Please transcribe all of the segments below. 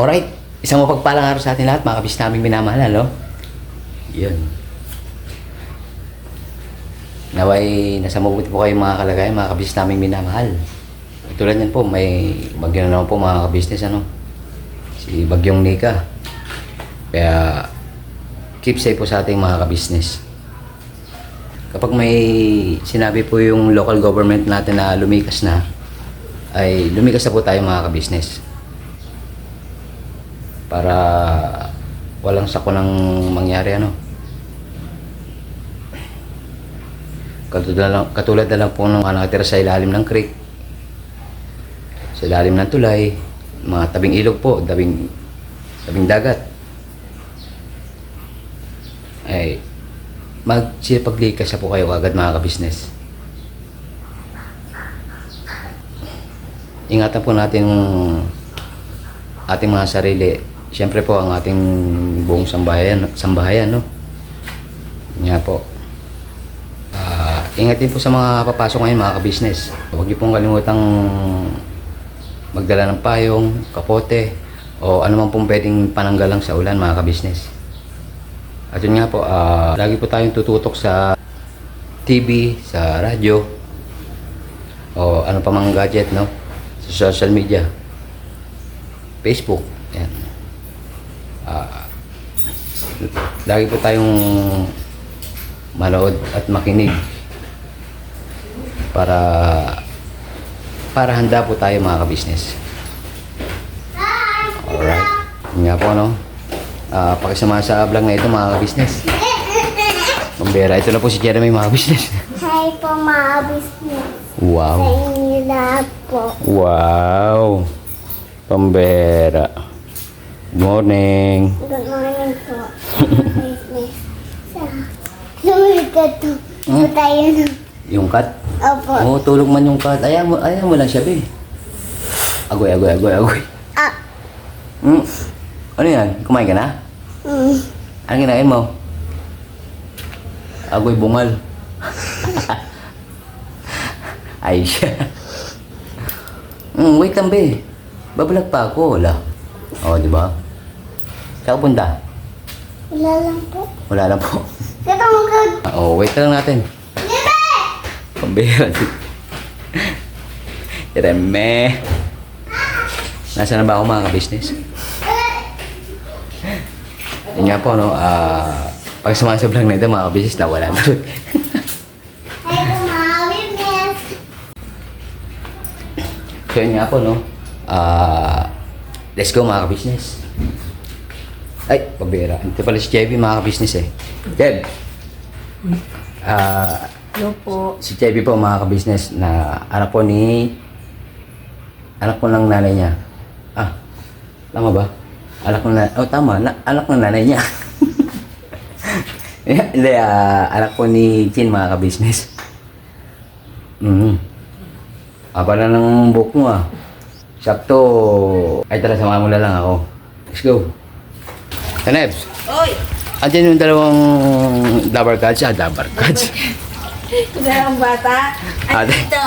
Alright, isang mapagpalang araw sa atin lahat, mga kabis naming minamahal, no? Yun. Naway, nasa mabuti po kayo mga kalagayan, mga kabis naming minamahal. Tulad yan po, may bagyo na naman po mga kabisnes, ano? Si Bagyong Nika. Kaya, keep safe po sa ating mga kabisnes. Kapag may sinabi po yung local government natin na lumikas na, ay lumikas na po tayo mga kabisnes. Para walang sako ng mangyari, ano. Katulad na lang po nung nakatira sa ilalim ng creek, sa ilalim ng tulay, mga tabing ilog po, tabing dagat, ay magsipaglikas na po kayo agad mga kabisnes. Ingatan po natin ating mga sarili. Siyempre po ang ating buong sambahayan, no? Nga po. Ingatin po sa mga papasok ngayon mga kabisnes. Huwag niyo pong kalimutang magdala ng payong, kapote, o ano man pong pwedeng pananggalang sa ulan mga kabisnes. At yun nga po, lagi po tayong tututok sa TV, sa radyo, o ano pa mang gadget, no? Sa social media, Facebook, yan. Lagi po tayong manood at makinig para handa po tayo mga kabisnes. Alright. Yun nga po, no? Pakisama sa vlog na ito mga kabisnes. Pambera, ito na po si Jeremy mga kabisnes. Hi po mga business. Wow. Sa inyo lahat po. Wow. Pambera. Good morning. Good morning po. Business. Sumunod ka to. So tayo na. Yung cat? Opo. Oo, tulog man yung cat. Ayaw mo lang siya, be. Agoy. Ah. Ano yan? Kumain ka na? Ano kinain mo? Agoy bungal. Ay siya. Wait lang, be. Babalag pa ako, wala. Oo, di ba? Saan ka punta? Wala lang po. Wala lang po. Kaya magag... Wait lang natin. Pambira. Jeremy. Nasaan na ba ako mga kabisnes? Yun nga po, no? Pag sumasablang na ito mga kabisnes, nawala na. Hi po mga business. So yun nga po, no? Let's go mga kabisnes. Ay, pabira. Ito pala si JB mga kabisnes eh. Jeb! Hello po. Si JB po mga kabisnes na anak po ng nanay niya. Tama ba? Tama. Anak ng nanay niya. Hindi, anak po ni Chin mga kabisnes. Pala ng book mo Sakto. Ay tara, samahan mo na lang ako. Let's go. Kanebs. Oy! Andiyan yung dalawang Dabar Cards. Dabar Cards. Dalawang bata. At Ate. ito.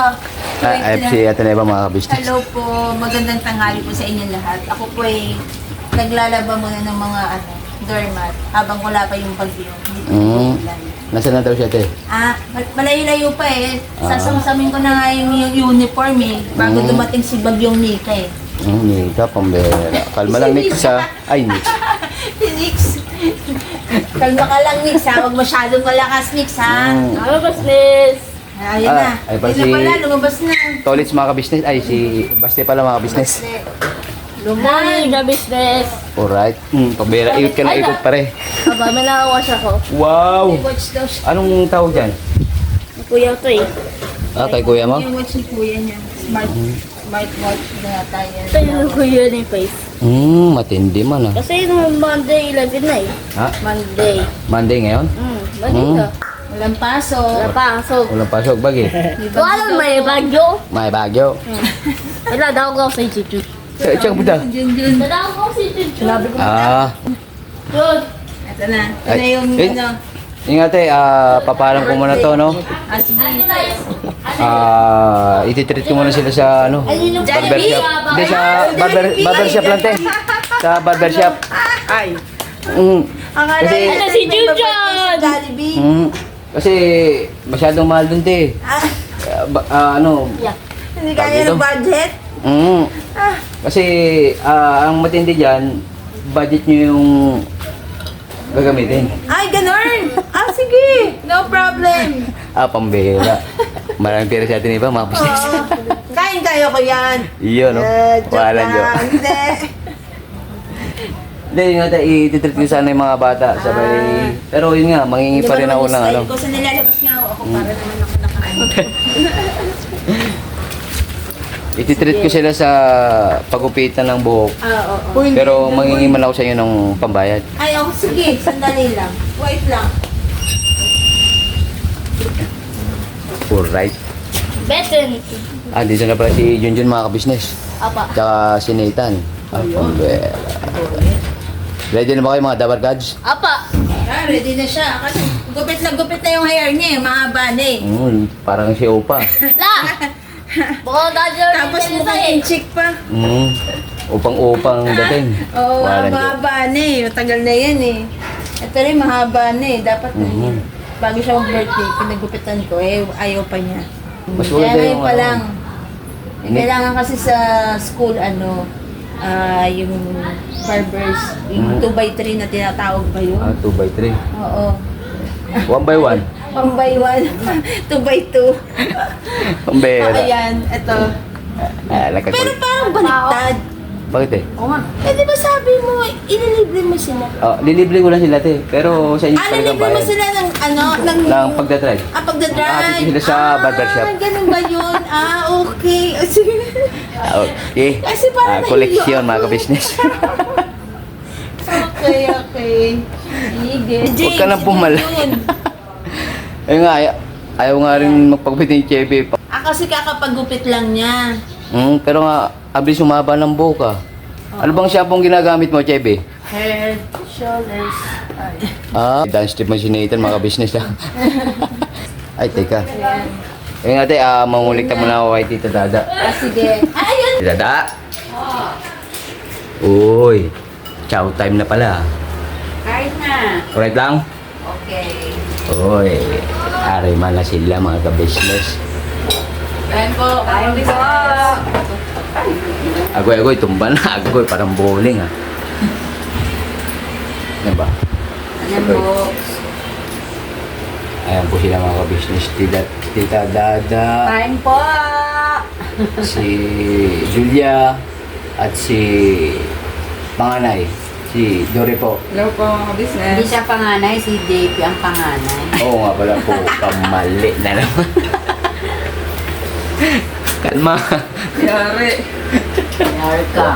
FC at ba mga kabisnes? Hello po. Magandang tanghali po sa inyong lahat. Ako po ay naglalaba muna ng mga doormat habang wala pa yung bagyo. Nasaan na daw siya, te? Malayo-layo pa eh. Sasamsamin ko na nga yung uniform eh. Bago dumating si Bagyong Nika eh. Nika, pambera. Kalma lang, Nix, Ay, Nix. Nix. Kalma ka lang, Nix, ha? Huwag masyadong malakas, Nix, ha? Lumabas, Nix. Ayun na. Ay, pala Ayun na pala, lumabas na. Tolits mga kabisnes. Ay, si Baste pala mga kabisnes. Lumay, the business. Alright. Pambera, ikot ka na ikot pare. Aba, may nakawash ako. Wow! Watch daw siya. Anong tawag dyan? Kuya to eh. Kay kuya mo? Yung watch ni kuya niya. Smart watch na tayo. Ito yung kuya ni Face. Matindi man Kasi nung Monday 11 na eh. Ha? Monday. Monday ngayon? Monday na. Walang pasok. Napasok. Walang pasok, bagi. Wala may bagyo. May bagyo. Wala daw ko sa Chuchu. Tsaka puta. Junjun. Wala ko si Chuchu. Good. Ito na. Ito na yung Ingat papalam ko muna to, no? Sige. Ititreat ko muna sila sa, barbershop. Hindi, sa barbershop lang, te. Sa barbershop. Ay. Mm. Akala Kasi- niya Ano si may babait Junjun? sa Jollibee. Kasi masyadong mahal dun, te. Ano, Yeah. Hindi Tawag kaya dito? ng budget. Ah, kasi ang matindi dyan, budget nyo yung gagamitin. ay, ganun. Sige. No problem. Pambihira. Maraming pera sa atin iba, mga business. Oo. Kain-kaya ko yan. Iyon, no? Joke Wala nyo. lang. Hindi. Hindi, yun nga, ititreat ko sana yung mga bata. Sabay, pero yun nga, mangingi pa rin ako ng ano. Ko sa nilalabas nga ako para naman ako nakaano. Ititreat ko sila sa pagupitan ng buhok. Oo. Pero mangingi man ako sa inyo ng pambayad. Ay, sige. Sandali lang. Wait lang. Alright. Beten. Dito na pala si Junjun, mga ka-business. Apa. Tsaka si Nathan. Pambihira. Ready na ba kayo, mga Dabar Gods? Apa. Ready na siya. Kasi gupit na yung hair niya eh. Mahaba na eh. Parang si Opa. La. Baka dadyo. Tapos mukhang chick pa. Upang-upang dating. Oo, Walang mahaba na eh. Matagal na yan eh. Ito rin mahaba na eh. Dapat na yun. Bago siya mag-birthday, pinagupitan ko eh. Ayaw pa niya. Mas Kaya maganda ngayon yung pa ano. lang. Kailangan kasi sa school yung barbers, yung 2x3 na tinatawag ba yun? 2x3. Oo. 1x1. 1x1, 2x2. Pambihira. Ayan, ito. Lakad ko. Pero parang baliktad. Bakit eh? Oo nga. Eh, di ba sabi mo, ililibre mo sila? Lilibre ko lang sila, te. Pero sa inyo talaga Nilibre mo bayad. sila ng Ng pagdadrive. pagdadrive. Dito sila sa barbershop. Ganun ba yun? Okay. Sige. Okay. Kasi parang Koleksyon, naiiyak mga ako. ka-business. Okay. Sige. Huwag ka nang pumala. Ayun nga, ayaw nga rin magpagupit ni Chevy. Kasi kakapagupit lang niya. Pero nga, abis umaba ng buhok ah. Ano bang shampoo ginagamit mo, Chevy? Head, shoulders. Ay. Dance strip mo si Nathan, mga business lang. Ay, teka. Ayan. Ayun nga, te, mangulik ka muna ako kay Tita Dada. Sige. Ayun. Tita Dada! Uy, chow time na pala. Kahit na. Alright lang? Okay. Uy, ariman na sila, mga ka-business. Kain po. Kain po. Agoy, tumba na. Agoy, parang bowling ah. Ano ba? Ano po? Ayan po sila, mga ka-business. Tita Dada, Kain po. si Julia, at si Panganay. Si Dore po. Hello po, mga business. Hindi siya panganay, si Dave ang panganay. Oo nga pala po, kamali na naman. Kalma. Yari. Yar ka.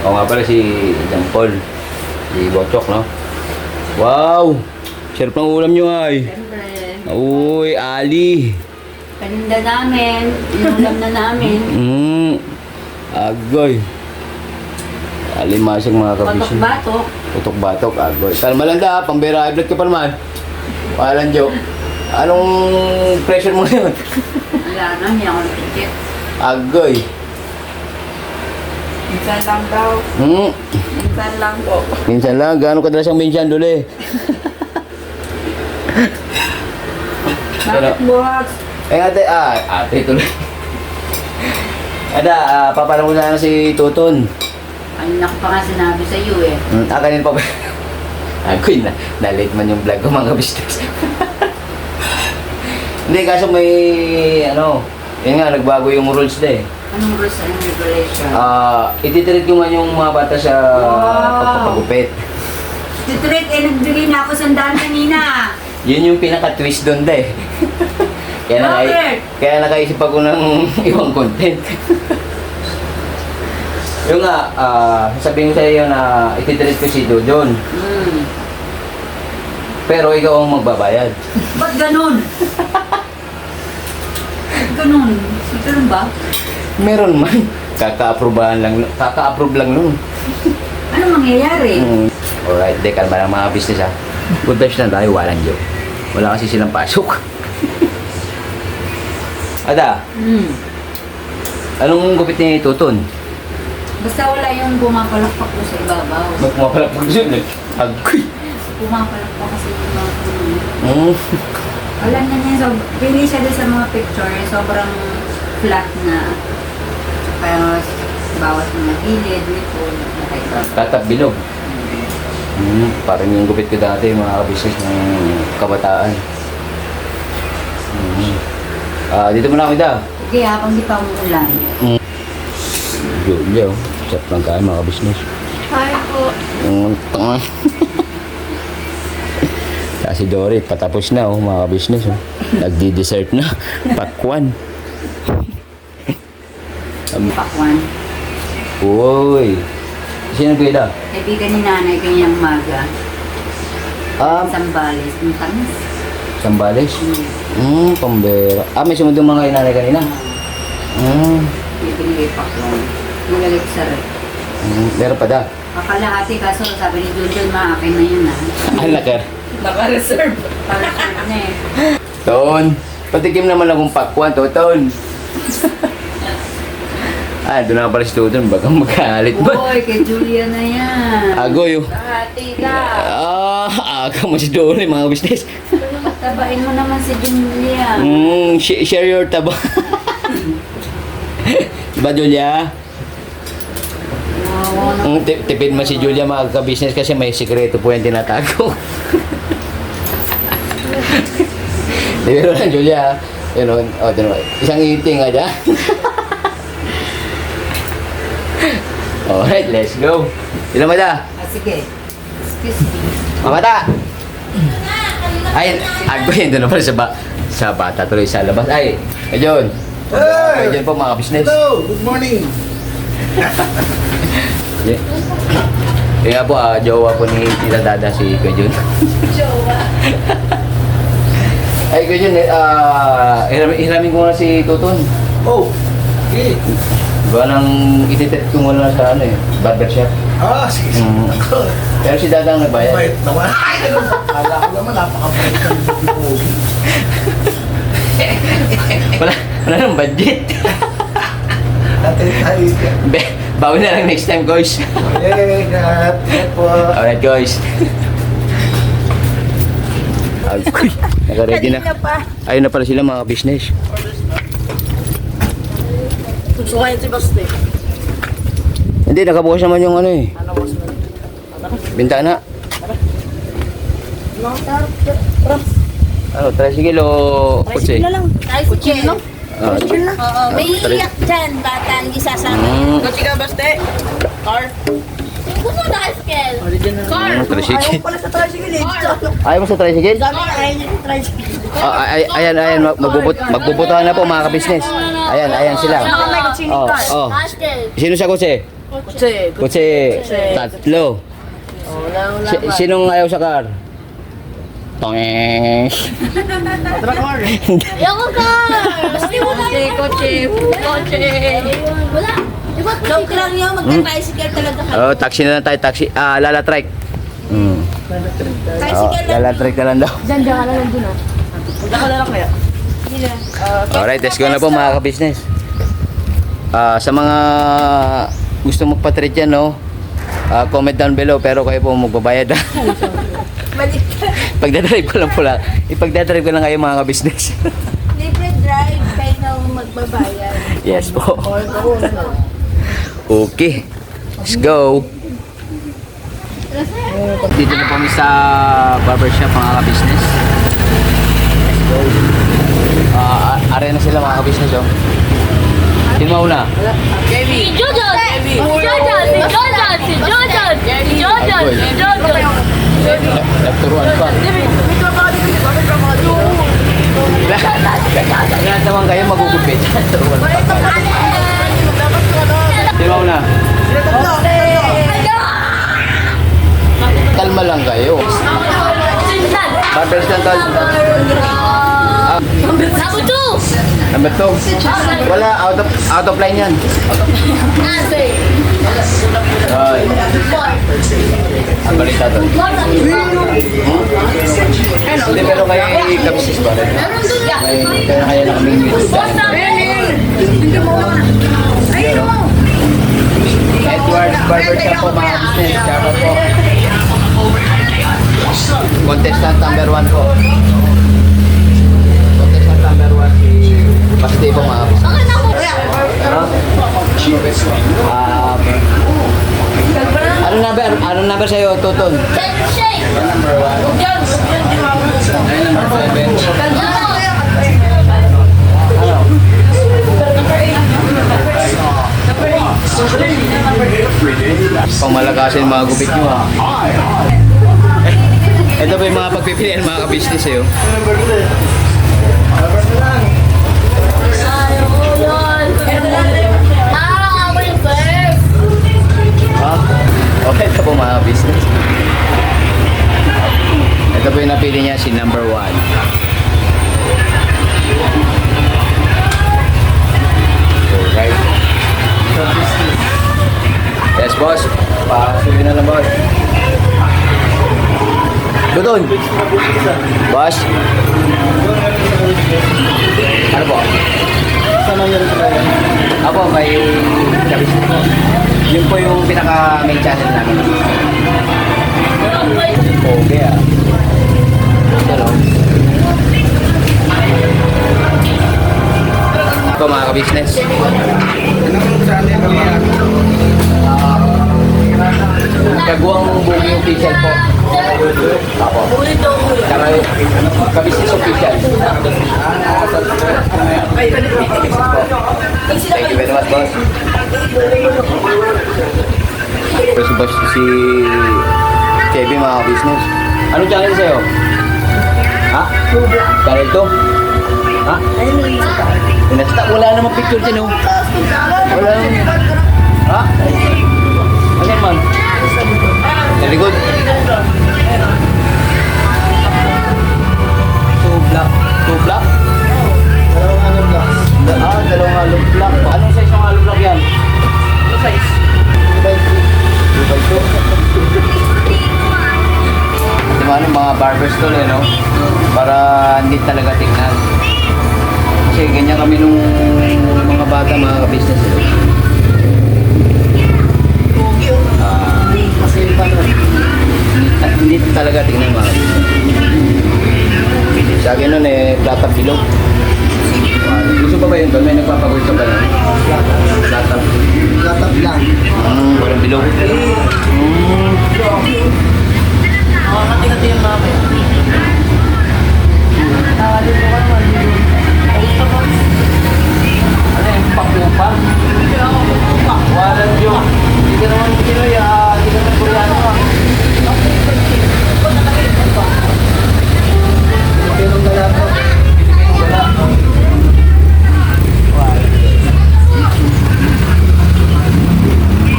Oo nga pala si Jean Paul. Si Bochok, no? Wow! Sarap ng ulam nyo ay. Siyempre, Uy, Ali. paninda namin, inulam na namin. Agoy. Alimasag, mga kabisyon. Patok-batok. Putok-batok, agoy. Kalma lang da, pambera high blood ka pa naman. Walang joke. Anong pressure mo ngayon? Wala na, hindi ako natikit. Agoy. Minsan lang daw. Minsan lang po. Minsan lang, gaano kadalas ang minsan duli? Bakit buhat? Ate, ate tuloy. Ada, papala mo sana si Tuton. Kanina ko pa nga sinabi sa iyo eh. Kanin pa ba? Agoy, na-late man yung vlog ko, mga business. Hindi, kaso may, yun nga, nagbago yung rules na eh. Anong rules, anong regulation? Ititreat ko man yung mga bata sa pagpapagupit. Titreat, nagbigay na ako sandaan kanina. Yun yung pinaka-twist doon da eh. Bakit? Kaya nakaisip ako ng ibang content. Yung nga, sasabihin ko sa iyo na ititreat ko si Dodon. Pero ikaw ang magbabayad. Ba't ganun? Ganun? Ganun ba? Meron man. Kaka-approve lang nun. Ano mangyayari? Alright, de, kalma lang mga business ha. Good vibes lang tayo, walang joke. Wala kasi silang pasok. Ada, anong gupit ni Tuton? Basta wala yung pumapalakpak ko sa ibabaw. Ba't pumapalak mo siya? Agoy. Pumapalakpak kasi yung mga puno. Mm. Alam na niya, so, pili siya doon sa mga picture, sobrang flat na. Pero bawat mga gilid, nito, nakaiba. Tatap bilog. Parang yung gupit ko dati, mga business ng kabataan. Dito muna kami da. Sige, habang di pa umuulan. Julia, chat lang kayo mga business. Hi po. Tanga. Si Dory, patapos na mga business. Nagdi-dessert na. Pakwan. Pakwan. Uy. Sino pila? Kaibigan ni nanay, kanyang maga. Sambales, yung tamis. Sambales? Pambera. May sumundong mga inanay kanina? Binigay pakwan. Nilagay ko sa rep. Meron pa da? Akala ate, kaso sabi ni Junjun, maakin na yun Ang lakar. Naka-reserve. Para sa na eh. Ton, patikim naman akong pakwan, Ton. Doon na pala si Tuton, baka magkalit ba? Uy, kay Julia na yan. Agoy, Hati ka. aga mo si Dory, mga business. Tabain mo naman si Julia. Share your taba. Diba, Julia? Wow, Tipid mo si Julia, mga ka-business, kasi may sikreto po yung tinatago. Pero lang, Julia. Yun, isang eating nga dyan. Alright, let's go. Sino mata? sige. Excuse me. Mamata! Ay, agoy, doon na pala sa bata tuloy sa labas. Ay, ayun. Ayun po mga business. Hello, good morning. Kaya po, jowa po ni Tita Dada si Kajun. Jowa. Ay, Kajun, hiramin ko na si Tuton. Oh, okay. Diba nang ititit ko muna sa barbershop. Sige. Pero si Dada ang nagbayad. Bait naman. Akala ko naman, napakabait ka ng pogi. Wala nang budget. Atin tayo. Bawi na lang next time, guys. Yay, God. Po. Alright, guys. Agoy, naka-ready na. Kanina pa. Ayun na pala sila mga business. Susukayin si Basti. Hindi, nakabukas naman yung bintana. Tricycle o kutsi? Tricycle lang. Oo, may Tri- iyak dyan. Bata, hindi sasama. Kotse ka, Baste? Car? Gusto mo tricycle? Car. Tricycle. Pala sa tricycle eh. Ayaw mo sa tricycle? Sabi na ayaw niya sa tricycle. Ayan, magbubutuhan na po mga ka-business. Ayan sila. Tricycle. Sino sa kutsi? Kutsi. Tatlo. Sinong ayaw sa car? Tongeng. Ayoko car. Basti mo na yun. Kotse. Wala. Diba, joke lang yun. Magka-tricycle talaga kayo. Taxi na lang tayo, taxi. Lala trike. Tricycle lang. Lala trike na lang daw. Diyan ka na lang dun ah. Punta ka na lang kaya. Alright, let's go na po mga ka-business. Sa mga gusto magpa-treat yan, comment down below, pero kayo po magbabayad. Pagdadrive ko lang po lang. Ipagdadrive ko lang kayo mga ka-business. Libre drive. Kayo na magbabayad. Yes po. Okay. Let's go. Dito na kami sa barbershop mga ka-business. Let's go. Are na sila mga ka-business, Sino mauna? Si Jojo! Si Jojo! Si Jojo! Si Jojo! Si Jojo! Si Jojo! Nagturuan pa. Lahat naman kayo magugupit. Turuan pa. Sino mauna? Kalma lang kayo. Barbershop tol. Number 2! Number 2. Wala, out of line yan. Nase! Ay. Ang balita doon. Hindi, pero kayo i-kapsis pa rin. Kaya na kaming YouTube channel. Barbershop po mga business. Shoutout po. Contestant number 1 po. Contestant number 1 si Basti po mga business. Anong number sa'yo, Tuton? Number 1. Number 7. Pamalakasin mga gupit nyo ha. Ito ba yung mga pagpipilian mga ka-business eh. Ha? Okay, ito po mga business. Ito po yung napili niya si number 1. Alright. Yes, boss. Pasuloy na lang, boss. Dudon. Boss. Ano po? Ako, may kabis po. Yun po yung pinaka-main channel namin. Okay, ah. Hello. Ito mga ka-business. Kaguang Boogie official po. Ako. Saka ka-business official. Thank you very much, boss. Si boss, si Chevy mga ka-business. Ano channel sa'yo? Ha? Channel 2? Ha? Pinasta, wala namang picture dyan, oh. Wala namang... Ha? Ano yan, man? Very good. Two block? Dalawang hollow block. Dalawang hollow block. Anong size ng hollow block yan? Anong size? 2x2. 2x2. Diba ano, mga barber stall eh, no? Para hindi talaga tingnan. Kasi ganyan kami nung mga bata, mga ka-business eh. Hindi talaga tingnan mga ka-business. Sa akin nun eh, platap bilog. Gusto pa ba yun doon? May nagpapagod ka ba yun? Platap. Platap lang. Walang bilog. Kati-kati yung mami. Ano yung paklupa? Walang yun. Hindi ka naman Pinoy, hindi ka naman Koreano ka. Pilipinong gala po. Pilipinong gala.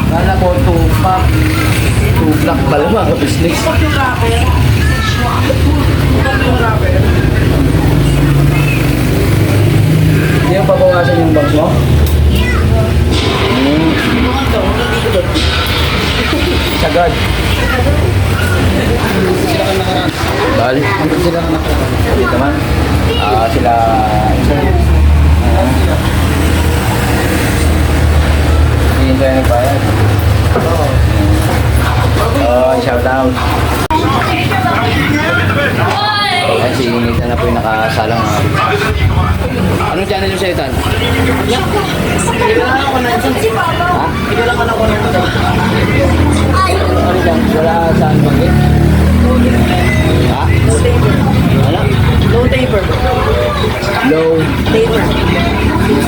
Kala ko tupak. Tuplak pala mga business. Tupak yung rapper. Tupak yung rapper. Hindi yung pabawasan yung box mo? Sagad. Bali. Sila ka nakaraan. Dito man. Sila... Hindi tayo nagbayad. Shout out. Ay, si Nita na po yung nakasalang mga. Anong channel yung sa'yo, Tan? Kailangan ako na ito. Ha? Kailangan ako na ito. Ano dyan? Wala saan bagay? Ha? Ano? Low taper. Low. Taper.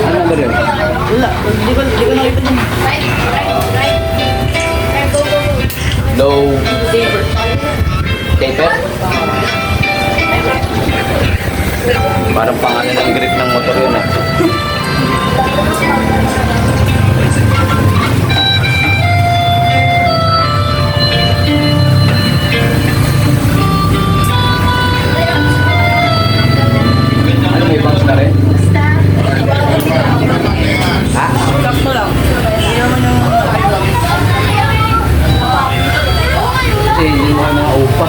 Ano number yun? Wala. Hindi ko nakita dun. Low. Taper. Taper? Parang pangalan ng grip ng motor yun ah. Ano, may box na rin? Ha? Sakto lang. Hindi naman yung... Kasi hindi mo mga upa.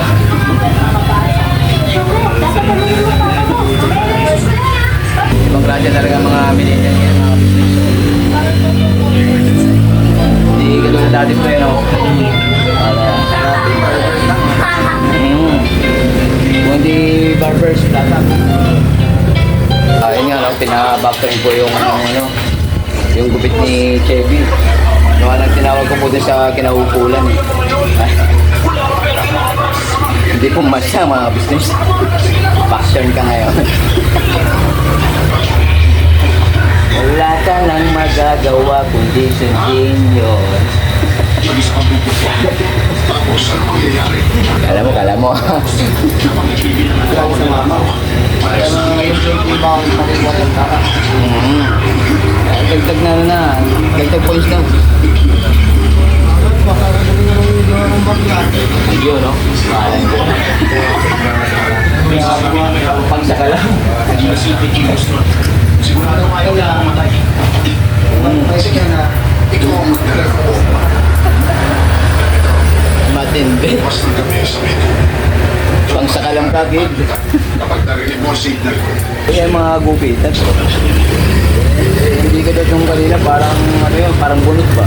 Kaya pinabak ko rin po yung gupit ni Chevy. Yung anong tinawag ko po dun sa kinaupulan. Hindi po masya mga business. Passion ka ngayon. Wala ka lang magagawa kundi sundin yun. Kala mo. Dagdag dagdag points na. Ayun, no? Mahalan ko. Pangsaka lang. Matindi. Pangsaka lang kagid. Kaya mga gupitan. Hindi ka doon nung kanina parang parang bunot ba?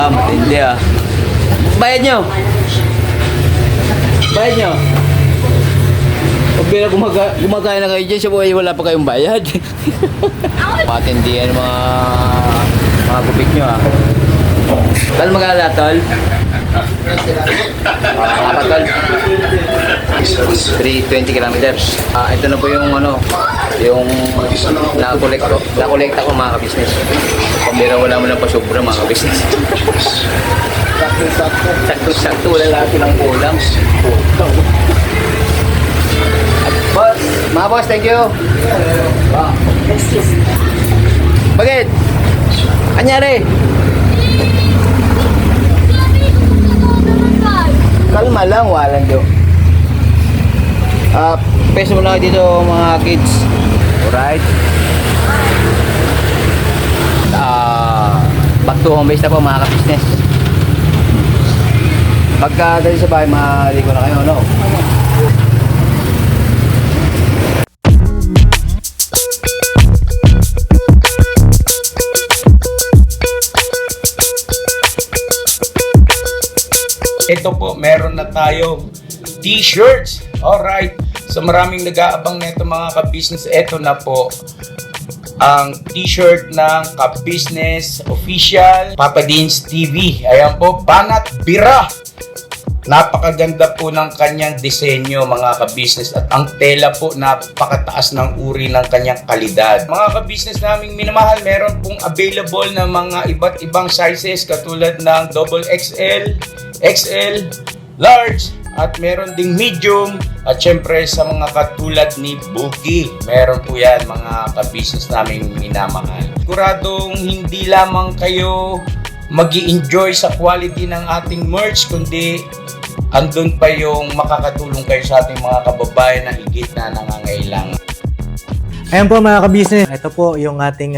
Matindi Bayad nyo! Pag bila gumagaya na kayo dyan, sa buhay wala pa kayong bayad. Matindi mga gupit nyo Tol, mag-alala, Tol. Apat, Tol. 320 kilometers. Ito na po yung nakolekta ko mga ka-business. Pambira wala mo lang pa sobra mga ka-business. Sakto, wala laki ng kulang. Boss, mga boss, thank you. Bakit? Anyari? Kalma lang, walang do. Peso mo lang dito mga kids. Alright. Back to home base na po mga ka-business. Pagka dali sa bahay, maligo na kayo, no? Ito po, meron na tayong t-shirts. Alright. So maraming nag-aabang nito mga ka-business. Ito na po ang t-shirt ng ka-business official Papa Dean's TV. Ayan po, Banat Bira. Napakaganda po ng kanyang disenyo mga ka-business at ang tela po napakataas ng uri ng kanyang kalidad. Mga ka-business naming minamahal, meron pong available na mga iba't ibang sizes katulad ng XXL, XL, large, at meron ding medium at syempre sa mga katulad ni Boogie. Meron po yan mga ka-business naming minamahal. Siguradong hindi lamang kayo mag-i-enjoy sa quality ng ating merch kundi andun pa yung makakatulong kayo sa ating mga kababayan na higit na nangangailangan. Ayan po mga ka-business, ito po yung ating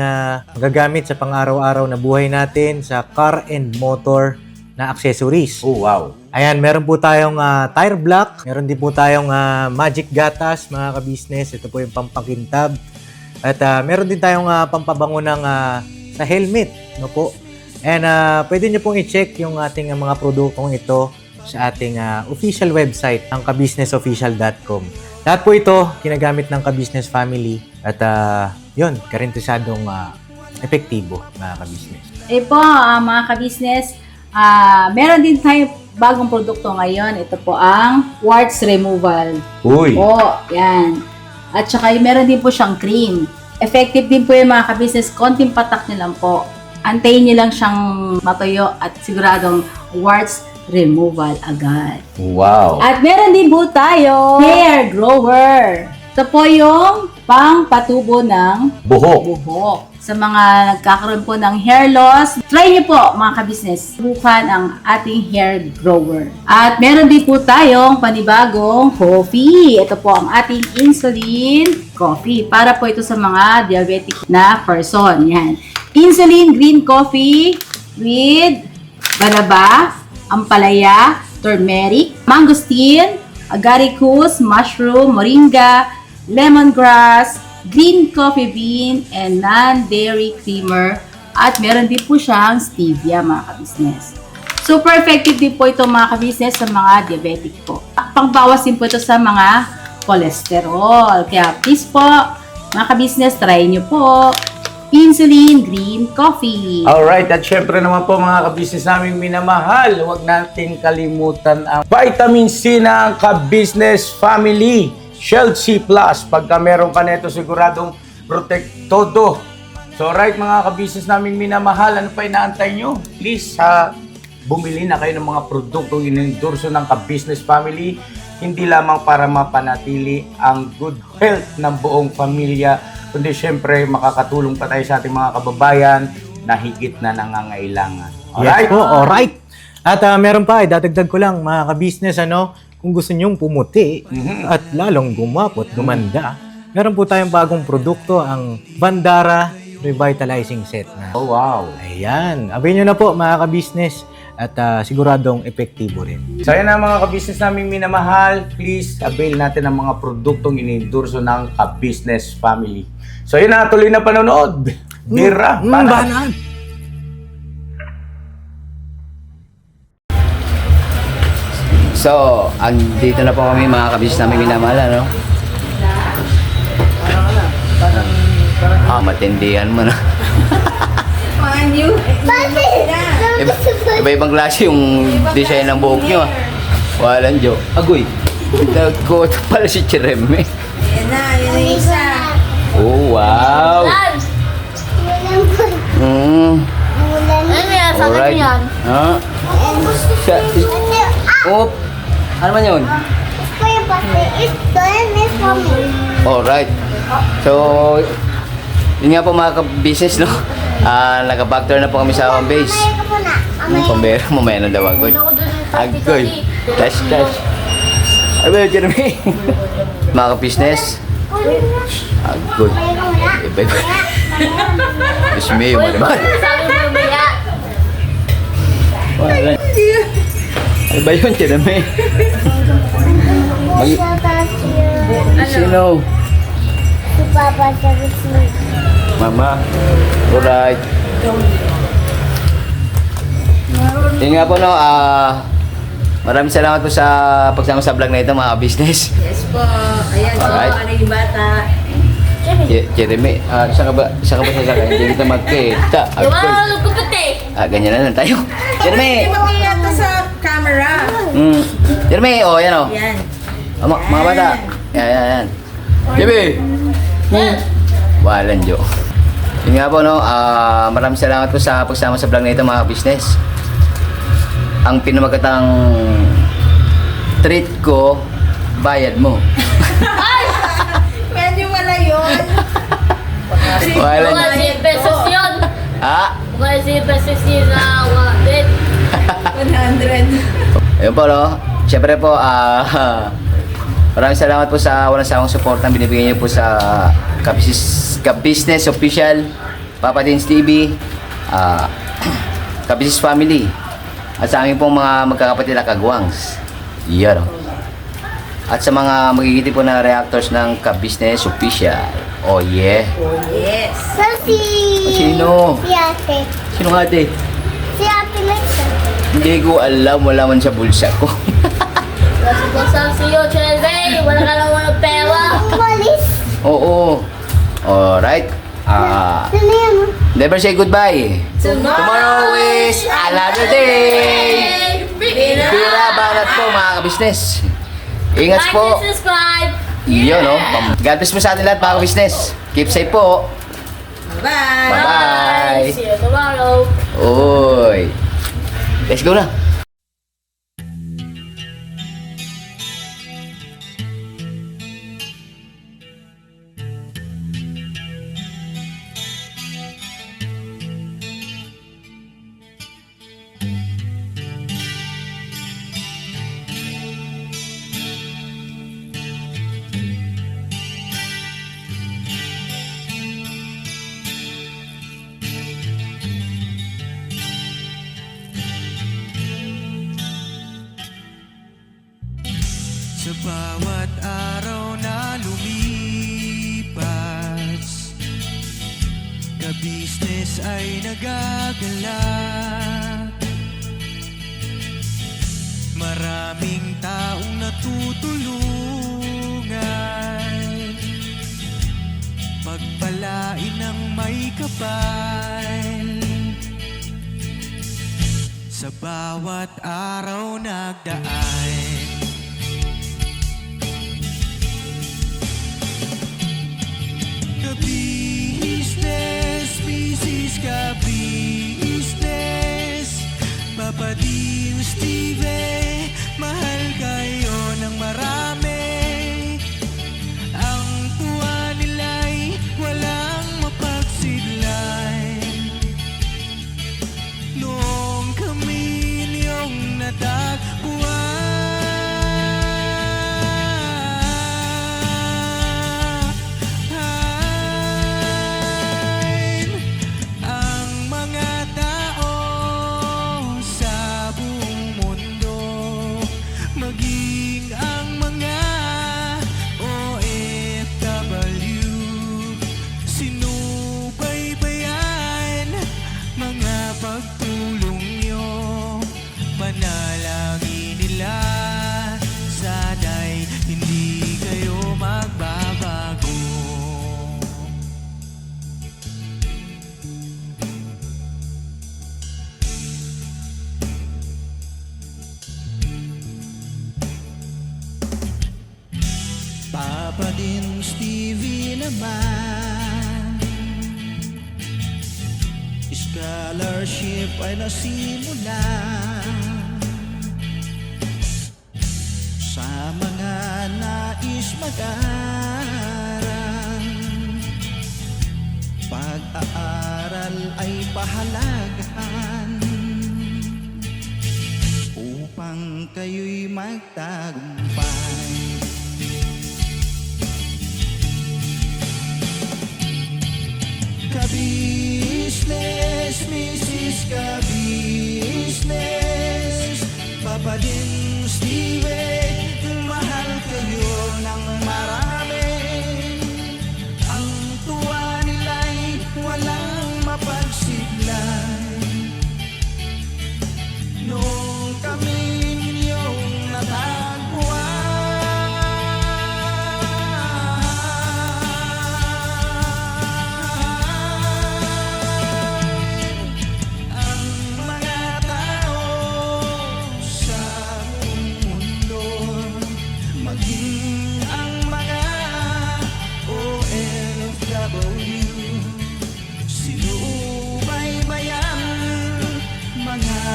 magagamit sa pang-araw-araw na buhay natin sa car and motor na accessories. Oh, wow. Ayan, meron po tayong tire block, meron din po tayong magic gatas mga ka-business. Ito po yung pampakintab. At meron din tayong pampabango ng sa helmet, no po. And pwede nyo pong i-check yung ating mga produktong ito sa ating official website, ang kabusinessofficial.com. Lahat po ito ginagamit ng ka-business family at yun, garantisadong epektibo mga ka-business. Po, mga ka-business, meron din tayo bagong produkto ngayon. Ito po ang warts removal. Uy! Po, yan. At saka meron din po siyang cream. Effective din po yung mga ka-business. Konting patak nyo lang po. Antayin nyo lang siyang matuyo at siguradong warts removal agad. Wow! At meron din po tayo hair grower. Ito po yung pang-patubo ng buhok. Sa mga nagkakaroon po ng hair loss, try niyo po mga ka-business. Subukan ang ating hair grower. At meron din po tayong panibagong coffee. Ito po ang ating insulin coffee. Para po ito sa mga diabetic na person. Yan. Insulin green coffee with banaba, ampalaya, turmeric, mangosteen, agaricus, mushroom, moringa, lemongrass, green coffee bean, and non-dairy creamer. At meron din po siyang stevia mga ka-business. Super effective din po ito mga ka-business sa mga diabetic po. Pangbawas din po ito sa mga cholesterol. Kaya please po, mga ka-business, try nyo po Insulin Green Coffee. Alright, at syempre naman po mga ka-business naming minamahal, huwag nating kalimutan ang vitamin C ng ka-business family, Shield C+. Pagka meron ka nito, siguradong protektodo. So alright mga ka-business naming minamahal, ano pa inaantay nyo? Please, bumili na kayo ng mga produktong inendorso ng ka-business family, hindi lamang para mapanatili ang good health ng buong pamilya, kundi syempre makakatulong pa tayo sa ating mga kababayan na higit na nangangailangan. Alright? Yes po, alright. At meron pa, dadagdag ko lang mga ka-business, kung gusto nyong pumuti at lalong gumapot, gumanda, meron po tayong bagong produkto, ang Bandara Revitalizing Set. Oh, wow. Ayan, abay nyo na po mga ka-business at siguradong epektibo rin. So yan na mga ka-business naming minamahal, please avail natin ang mga produktong inendorso ng ka-business family. So yun na, tuloy na panonood. Bira, Banat. So, andito na po kami mga kabis namin minamahal, ano? Matindihan mo na. Iba-ibang klase yung design ng buhok nyo, ah. Walang joke. Agoy, nagkot pala si Chereme. Yan na, yun ang isa. Oh, wow. Ano yan? Sa Alright. yan? Ha? Oh, ano man yun? Alright. So, yun nga po mga ka-business, no? Naka-factor na po kami sa home base. Yung pambera, mamaya na daw ako. Agoy. Dash. Ano ba yun, Jeremy? Mga ka-business. Agoy. Iba. Diyos me, yung malimar. Sabi mo maya. Ano ba yun, Jeremy? Sino? Si Papa sabi si Mama. Alright. Yun nga po, no, maraming salamat po sa pagsama sa vlog na ito, mga business. Yes po. Ayan po, Alright. ano yung bata. Jeremy, saan ka ba sasakay? Hindi kita magkita. Yung mga lugupit eh. Ganyan na lang tayo. Jeremy! Ipakita to sa camera. Jeremy, yan o. Yan. Mga bata. Yan. Jeremy! Walang joke. Yun nga po, no, maraming salamat po sa pagsama sa vlog na ito, mga business. Ang pinamagatang treat ko, bayad mo. Medyo wala yun. Walang Mga 10 pesos yun. Mga 10 pesos yun na wakit. 100. Ayun po, no. Siyempre po, maraming salamat po sa walang sawang support na binibigay niyo po sa Ka-Business Official, Papa Dins TV, Ka-Business Family, at sa aming pong mga magkakapatid na kagwangs. Yan, no. At sa mga magigiti po na reactors ng Ka-Business Official. Oh, yeah. Oh, yes. si Sino? Si ate. Sino nga, ate? Si ate Lisa. Hindi ko alam, wala man sa bulsa ko. Basang siyo, Chelsea. Wala ka lang walang pera. Umalis. Oo. Alright. Sino yan? Never say goodbye. Tomorrow is another day. Pira banat po, mga ka-business. Ingat Like po. and subscribe. Yun, no? God bless po sa atin lahat, mga ka-business. Keep safe po. Bye. Bye-bye. See you tomorrow. Uy. Let's go na. Sa bawat araw na lumipas, ka-business ay nagagalak. Maraming taong natutulungan kapal. Sa bawat araw nagdaan, ka-business, business ka-business, Papa Dio, Steve, mahal kayo ng marami. Ang tuwa nila'y walang mapagsidlay. Noong kami niyong natagpuan, ang mga tao sa buong mundo, maging ang mga OFW, sinubaybayan mga pagtulong nyo, panalangin nila, sana'y hindi kayo magbabago. Papa din Stevie naman, scholarship ay nasimula sa mga nais mag-aral. Pag-aaral ay pahalagahan upang kayo'y magtagumpay. Ka-business, Mrs. Ka-business, Papa din Steve, mahal kayo ng marami. Ang tuwa nila'y walang mapagsiglay. Noong kami ninyong natagpuan,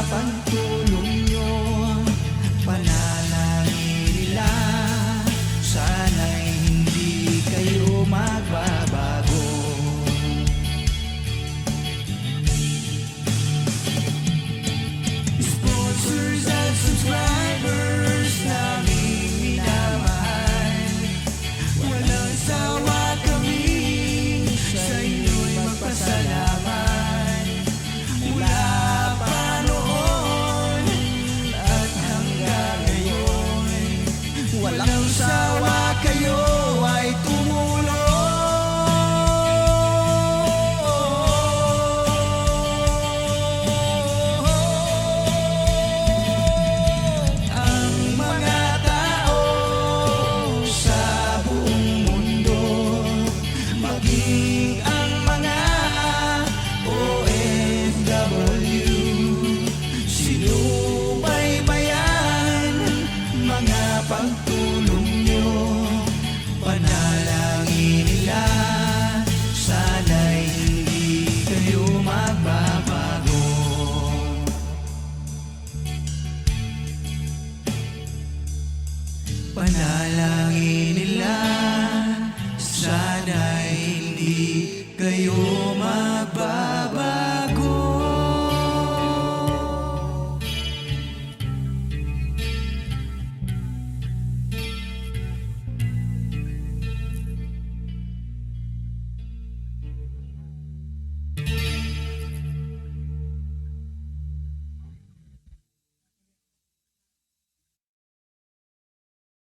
pagtulong nyo, panalangin nila, sana'y hindi kayo magbabago. Sponsors at subscribers naming minamahal, walang sawa kami sa inyo'y magpasalamat. Mula pa noon at hanggang ngayon, walang sawa kayo ay tumulong. Ang mga tao sa buong mundo, maging ang mga OFW, sinubaybayan mga pagtulong nyo, panalangin nila, sana'y hindi kayo magbabago. Panalangin nila, sana'y hindi kayo